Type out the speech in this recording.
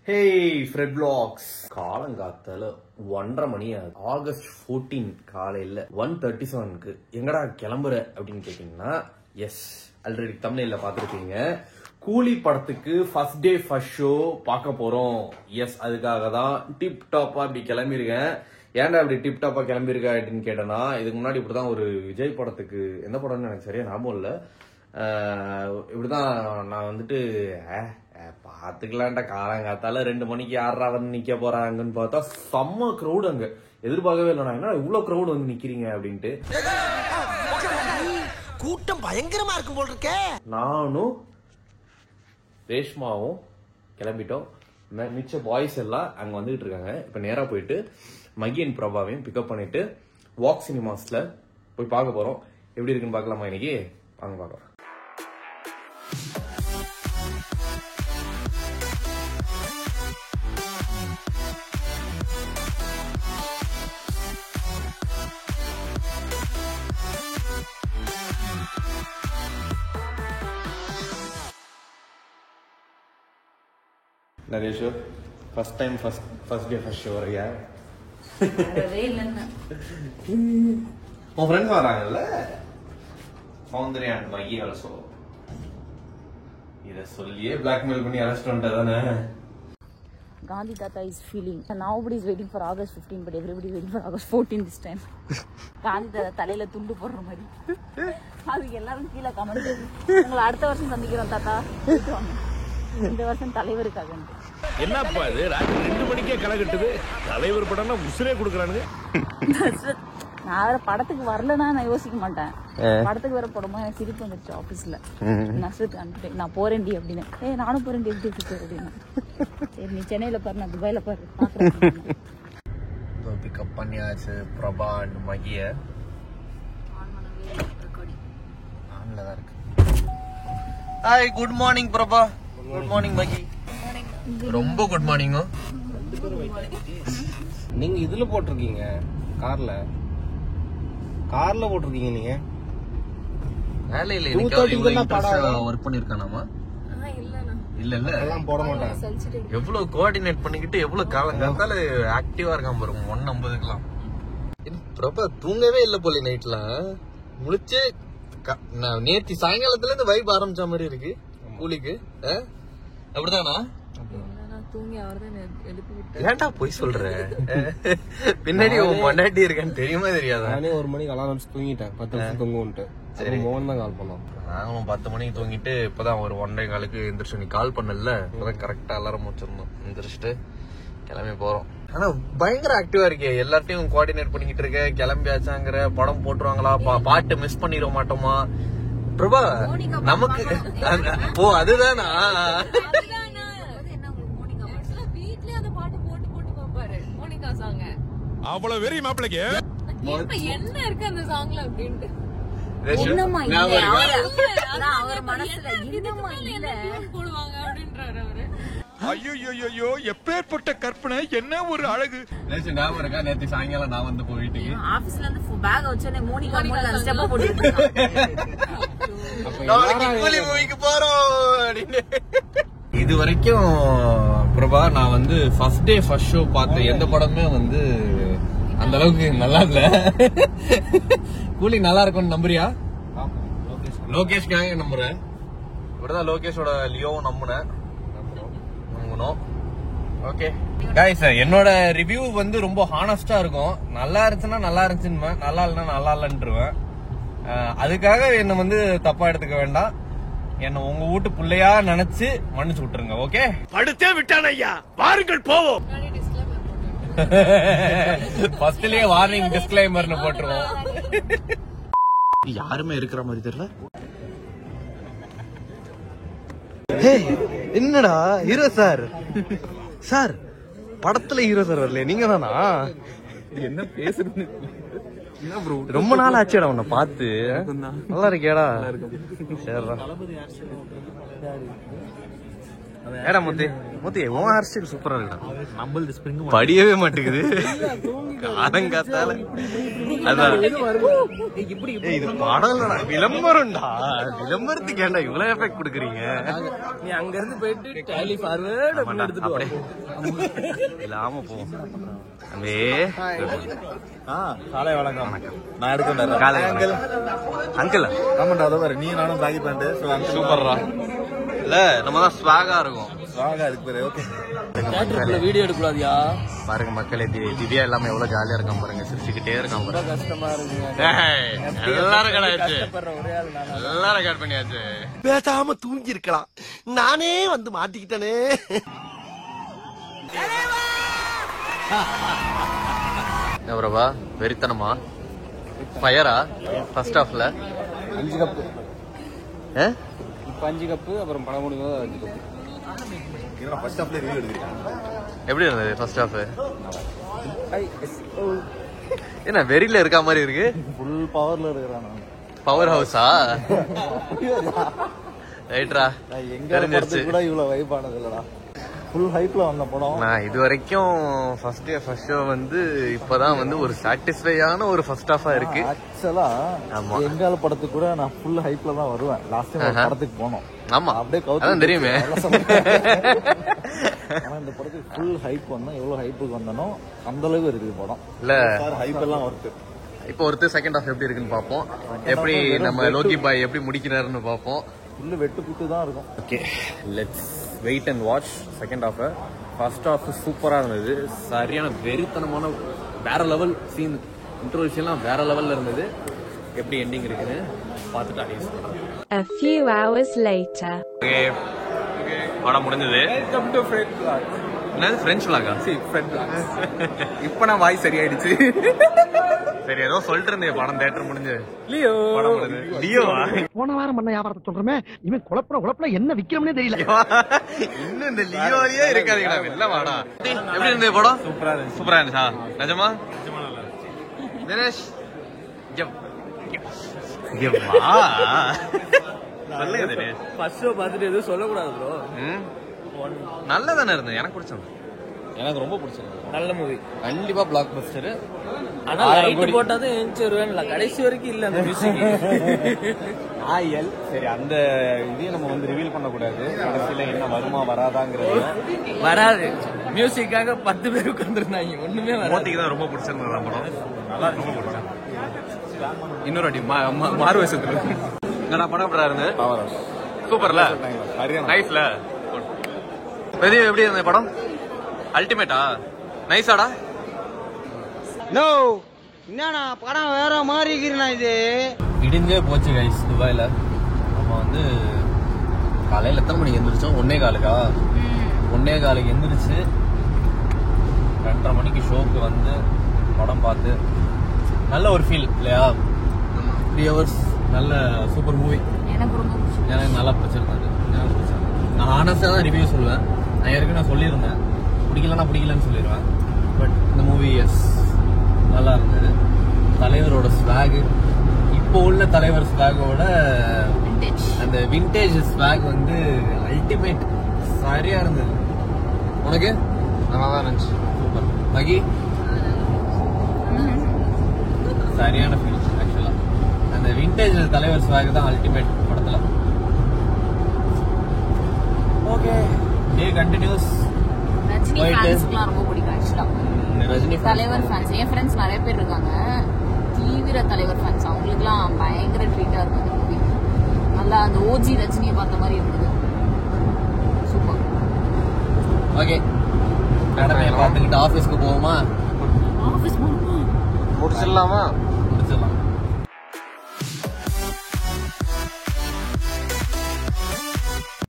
Hey Fred Vlogs. காலங்காத்தால 1:30 மணி ஆகுது. August 14 காலையில 1:37க்கு எங்கடா கிளம்புற அப்படின்னு கேட்டீங்கன்னா, எஸ் ஆல்ரெடி தம்ப்நெயில்ல பாத்துருக்கீங்க. கூலி படத்துக்கு ஃபர்ஸ்ட் டே ஃபர்ஸ்ட் ஷோ பார்க்க போறோம். எஸ் அதுக்காக தான் டிப் டாப்பா இப்படி கிளம்பிருக்கேன். ஏன்டா இப்படி டிப் டாப்பா கிளம்பிருக்க அப்படின்னு கேட்டேன்னா, இதுக்கு முன்னாடி இப்படிதான் ஒரு விஜய் படத்துக்கு, எந்த படம்னு எனக்கு சரியா ஞாபகம் இல்ல, இப்படிதான் நான் வந்துட்டு பாத்துக்கலான்டா காலங்காத்தால 2 மணிக்கு யாரா வந்து நிக்க போறாங்கன்னு பார்த்தா செம்ம கிரௌட். அங்க எதிர்பார்க்கவே இல்லை நான், என்ன இவ்வளவு கிரௌட் வந்து நிக்கிறீங்க அப்படின்ட்டு. கூட்டம் பயங்கரமா இருக்கும் போல் இருக்கே. நானும் ரேஷ்மாவும் கிளம்பிட்டோம். மிச்ச பாய்ஸ் எல்லாம் அங்க வந்துட்டு இருக்காங்க. இப்ப நேரா போயிட்டு மகியன் பிரபாவையும் பிக்கப் பண்ணிட்டு வாக் சினிமாஸ்ல போய் பார்க்க போறோம். எப்படி இருக்குன்னு பாக்கலாமா இன்னைக்கு? வாங்க பார்க்கலாம். Naresh first time first day first show வரையா? உன் ஃப்ரெண்ட்ஸ் வராங்கல்ல, சௌந்தர்யா அண்ட் மகி ஆல்சோ. இத சொல்லியே பிளாக்மெயில் பண்ணி arrest பண்ணிட்டதானே. Gandhi Tata is feeling. Nobody is waiting for August 15, but everybody is waiting for August 14 this time. Gandhi Tata தலையில துண்டு போடுற மாதிரி. அதுக்கு எல்லாரும் கீழே கமெண்ட், உங்களை அடுத்த வருஷம் சந்திக்கிறோம் தாத்தா, இந்த வருஷம் தலைவருக்காக. என்னப்பா இது ராத்திரி 2 மணிக்கே கலகட்டுது, தலைவர் படம்னா உசுரே கொடுக்குறானுங்க. நான் வேற படத்துக்கு வரலன்னா நான் யோசிக்க மாட்டேன். படத்துக்கு வேற போடும்போது எனக்கு சிரிப்பு வந்துருச்சு ஆபீஸ்ல. நஷ்டத்துக்கு அனுப்பிட்டேன், நான் போறேன்டி அப்படின்னு. நானும் போறேன்டி எப்படி இருக்கு அப்படின்னு. சரி நீ சென்னையில பாரு, நான் துபாயில பாரு பாக்குறேன். பிக்கப் பண்ணியாச்சு பிரபா அண்ட் மகிய. ஆன்ல தான் இருக்கு. Hi, good morning Prabha. Good morning Mahi. ரொம்ப குட் மார்னிங். நீங்க இதுல போட்டிருக்கீங்க, கார்ல போட்டிருக்கீங்க நீங்க. வேலை இல்ல, இன்னைக்கு ஒர்க் பண்ணிருக்கானாமா? இல்ல அதெல்லாம் போட மாட்டாங்க. எவ்வளவு கோஆர்டினேட் பண்ணிக்கிட்டு எவ்வளவு காலங்காத்தால ஆக்டிவா இருக்கான் பாருங்க. 1:50க்குலாம் பிரபா தூங்கவே இல்ல போல. நைட்லாம் முழிச்சு நேத்தி சாயங்காலத்துல இருந்து வைப் ஆரம்பிச்ச மாதிரி இருக்கு கூலிக்கு. அப்படிதானா? ஏன்டா போய் சொல்ற? பின்னாடி மண்டாட்டி இருக்கேன்னு தெரியுமா தெரியாதா? நானே 1 மணிக்கு அலாரம் தூங்கிட்டேன், 10 நிமிஷம் தூங்குன்ட்டு. சரி மோகன் தான் கால் பண்ணோம். நாங்களும் 10 மணிக்கு தூங்கிட்டு இப்பதான் ஒரு 1:15க்கு எந்திரிச்சு. நீ கால் பண்ணல, இப்பதான் கரெக்டா அலாரம் வச்சிருந்தோம். எந்திரிச்சிட்டு கிளம்பி போறோம். ஆனா பயங்கர ஆக்டிவா இருக்கே, எல்லார்ட்டையும் கோஆர்டினேட் பண்ணிக்கிட்டு இருக்க. கிளம்பியாச்சாங்கிற, படம் போட்டுருவாங்களா, பாட்டு மிஸ் பண்ணிட மாட்டோமா பிரபா நமக்கு? ஓ அதுதானா? அவ்வளவு வெறி மாப்பிளைக்கு என்ன இருக்கு அந்த சாங்ல அப்படின்ட்டு போடுவாங்க அப்படின்றாரு அவரு. ஐயோ எப்பேற்பட்ட கற்பனை, என்ன ஒரு அழகு. ஞாபகம் இருக்கா நேற்று சாயங்காலம் நான் வந்து போயிட்டு ஆபீஸ்ல இருந்து பேக் வச்சோனே மோனிகா ஸ்டெப் போட்டு போறோம். இது வரைக்கும் பிரபா நான் வந்து ஃபர்ஸ்ட் டே ஃபர்ஸ்ட் ஷோ பார்த்த எந்த படமே வந்து அந்த அளவுக்கு நல்லா இல்ல. கூலி நல்லா இருக்கும்னு நம்புறியா? லோகேஷ்காக நம்புறேன். இப்படிதான் லோகேஷோட லியோவும் நம்புனேன். ஓகே கைஸ், என்னோட ரிவ்யூ வந்து ரொம்ப ஹானஸ்டா இருக்கும். நல்லா இருந்துச்சுன்னா நல்லா இருந்துச்சுன்னு, நல்லா இல்லைன்னா நல்லா இல்லைன்றுவேன். அதுக்காக என்ன வந்து தப்பா எடுத்துக்க வேண்டாம். என்ன உங்க வீட்டு பிள்ளையா நினைச்சு மன்னிச்சு விட்டுருங்க. ஓகே, படுத்தே விட்டான் ஐயா, வாருங்கள் போவோம். ஃபர்ஸ்ட்லயே வார்னிங் டிஸ்க்ளைமர்னு போட்டுருவோம். யாருமே இருக்கிற மாதிரி தெரியல. என்னடா ஹீரோ சார்? சார் படத்துல ஹீரோ சார் வரல, நீங்க தானா? என்ன பேசுறது? ரொம்ப நாள் ஆச்சுடா உன்னை பார்த்து. நல்லா இருக்கியாடா? சரிடா. ஏடா முத்து மொத்த உன் ஹேர் ஸ்டைல் சூப்பரா இருக்குடா. நம்மளது ஸ்ப்ரிங் படியவே மாட்டேங்குது. காலங்காத்தால அதான் இது படம் இல்லடா, விளம்பரம்டா. விளம்பரத்துக்கு ஏன்டா இவ்வளவு எஃபெக்ட் கொடுக்குறீங்க? நீ அங்க இருந்து போயிட்டு டேலி ஃபார்வர்ட் அப்படின்னு எடுத்துட்டு இல்லாம போவோம். காலை வணக்கம். நான் எடுத்துட்டேன். காலை அங்கிள் அங்கிள் ஆமாண்டா, அதை பாரு, நீ நானும் பேகி பேண்ட் சூப்பர்ரா. இல்ல நம்ம தான் ஸ்வாகா இருக்கும். ஸ்வாகா இருக்கு பாரு. ஓகே, தியேட்டர்ல வீடியோ எடுக்கக்கூடாதியா? பாருங்க மக்களே, திவ்யா எல்லாமே எவ்வளவு ஜாலியா இருக்கான் பாருங்க, சிரிச்சுக்கிட்டே இருக்கான் பாருங்க. கஷ்டமா இருக்கு. எல்லாரும் கடாச்சு, எல்லாரும் ரெக்கார்ட் பண்ணியாச்சு. பேசாம தூங்கி இருக்கலாம், நானே வந்து மாட்டிக்கிட்டனே. பிரபா வெறித்தனமா ஃபயரா ஃபர்ஸ்ட் ஹாஃப்ல 5 கப்பு. 5 கப்பு அப்புறம் படம் முடிஞ்சது 5 கப்பு. என்னடா ஃபர்ஸ்ட் ஹாஃப்ல ரிவ்யூ எடுக்கிறீங்க? எப்படி இருந்தது ஃபர்ஸ்ட் ஹாஃப்? என்ன வெறியில இருக்க மாதிரி இருக்கு? ஃபுல் பவர்ல இருக்கிறான் நான். பவர் ஹவுஸா? ரைட்ரா, எங்க படத்துக்கு கூட இவ்வளவு வைப் ஆனது இல்லடா. ஃபுல் ஹைப்ல வந்த படம். நான் இது வரைக்கும் ஃபர்ஸ்ட் ஷோ வந்து இப்பதான் வந்து ஒரு சாட்டிஸ்ஃபையான ஒரு ஃபர்ஸ்ட் ஹாஃபா இருக்கு. ஆக்சுவலா ஆமா. எங்கால படத்துக்கு கூட நான் ஃபுல் ஹைப்ல தான் வருவேன். லாஸ்ட் டைம் படத்துக்கு போனோம். ஆமா, அப்படியே அதான் தெரியுமே. ஆனா இந்த படத்துக்கு ஃபுல் ஹைப் வந்தோம். எவ்வளவு ஹைப்புக்கு வந்தனோ அந்த அளவுக்கு இருக்குது படம். இல்ல ஹைப் எல்லாம் ஒர்த்து. இப்போ ஒருத்தர் செகண்ட் ஹாஃப் எப்படி இருக்குன்னு பாப்போம். எப்படி நம்ம லோகி பாய் எப்படி முடிக்கிறாருன்னு பாப்போம். ஃபுல்லு வெட்டு குத்து தான் இருக்கும். Okay, let's wait and watch second half. First half சூப்பரா இருந்தது. சரியான வெறித்தனமான வேற லெவல் சீன், இன்ட்ரோடக்ஷன்லாம் வேற லெவல்ல இருந்தது. எப்படி எண்டிங் இருக்குன்னு பார்த்துட்டு அடிச்சு. A few hours later. Okay, படம் முடிஞ்சது. Welcome to friend vlog. என்னது ஃப்ரெஞ்ச் vlog-ஆ? Friend vlog. இப்போ நான் வாய் சரியாயிடுச்சு. சரி, ஏதோ சொல்லிட்டு இருந்தேன் படம் தியேட்டர் முடிஞ்சு. லியோ படம் முடிஞ்சது. லியோவா? போன வாரம் பண்ண வியாபாரத்தை சொல்றமே, இவன் குழப்பல என்ன விக்கிறோம்னே தெரியல. இன்னும் இந்த லியோலயே இருக்காதீங்களா, வெளில வாடா. எப்படி இருந்தது படம்? சூப்பரா இருந்துச்சு. சூப்பரா இருந்துச்சா? நிஜமா? தினேஷ் வா சொல்லுங்க தினேஷ். ஃபர்ஸ்ட் ஷோ பார்த்துட்டு எதுவும் சொல்லக்கூடாது ப்ரோ. நல்லதானே இருந்தது, எனக்கு பிடிச்சது. எனக்கு ரொம்ப பிடிச்சது. நல்ல மூவி, கண்டிப்பா பிளாக் பஸ்டர். ஆனா லைட் போட்டாதான் எந்திரிச்சிருவேன். கடைசி வரைக்கும் இல்ல அந்த மியூசிக். ஆயல் சரி, அந்த இதையும் நம்ம வந்து ரிவீல் பண்ணக்கூடாது. கடைசியில என்ன வருமா வராதாங்கிறது வராது. மியூசிக்காக 10 பேர் உட்காந்துருந்தாங்க, ஒண்ணுமே வராது. மோட்டிக்கு தான் ரொம்ப பிடிச்சிருந்தது அந்த படம். நல்லா ரொம்ப பிடிச்சது. இன்னொரு அடி மாறு வயசுல என்னடா படம் எப்படா இருந்து? சூப்பர்ல, நைஸ்ல. பெரிய எப்படி இருந்தது படம்? அல்டிமேட்டா? நைஸாடா? நோ, என்னடா படம் வேற மாதிரி இருக்கிறா இது. இடிஞ்சே போச்சு கைஸ். துபாயில நம்ம வந்து காலையில எத்தனை மணிக்கு எந்திரிச்சோம்? 1:15க்கா? 1:15 எந்திரிச்சு 2:30 மணிக்கு ஷோக்கு வந்து படம் பார்த்து நல்ல ஒரு ஃபீல் இல்லையா? 3 hours நல்ல சூப்பர் மூவி. எனக்கு ரொம்ப பிடிச்சது. எனக்கு நல்லா பிடிச்சிருந்தது. எனக்கு பிடிச்சிருந்தது. நான் ஆனஸ்டா தான் ரிவ்யூ சொல்லுவேன். நான் ஏற்கனவே சொல்லியிருந்தேன், பிடிக்கலன்னா பிடிக்கலன்னு சொல்லிடுவேன். பட் இந்த மூவி எஸ் நல்லா இருந்தது. தலைவரோட ஸ்வாக், இப்போ உள்ள தலைவர் ஸ்வாகோட அந்த விண்டேஜ் ஸ்வாக் வந்து அல்டிமேட். சரியா இருந்தது. உனக்கு? நல்லா தான் இருந்துச்சு. சூப்பர். மகி சரியான ஃபீல். ஆக்சுவலா அந்த விண்டேஜ் தலைவர் ஸ்வாக் தான் அல்டிமேட் படத்துல. ஓகே, டே கண்டினியூஸ். ரஜினி ஃபேன்ஸ்க்குலாம் ரொம்ப பிடிக்கும் ஆக்சுவலா. ரஜினி தலைவர் ஃபேன்ஸ், என் ஃப்ரெண்ட்ஸ் நிறைய பேர் இருக்காங்க, தீவிர தலைவர் ஃபேன்ஸ். அவங்களுக்குலாம் பயங்கர ட்ரீட்டா இருக்கும் இந்த மூவி. நல்லா அந்த ஓஜி ரஜினியை பார்த்த மாதிரி இருந்தது. சூப்பர். ஓகே, கடமையை பார்த்துக்கிட்டு ஆஃபீஸ்க்கு போவோமா? ஆஃபீஸ் போகணுமா? முடிச்சிடலாமா?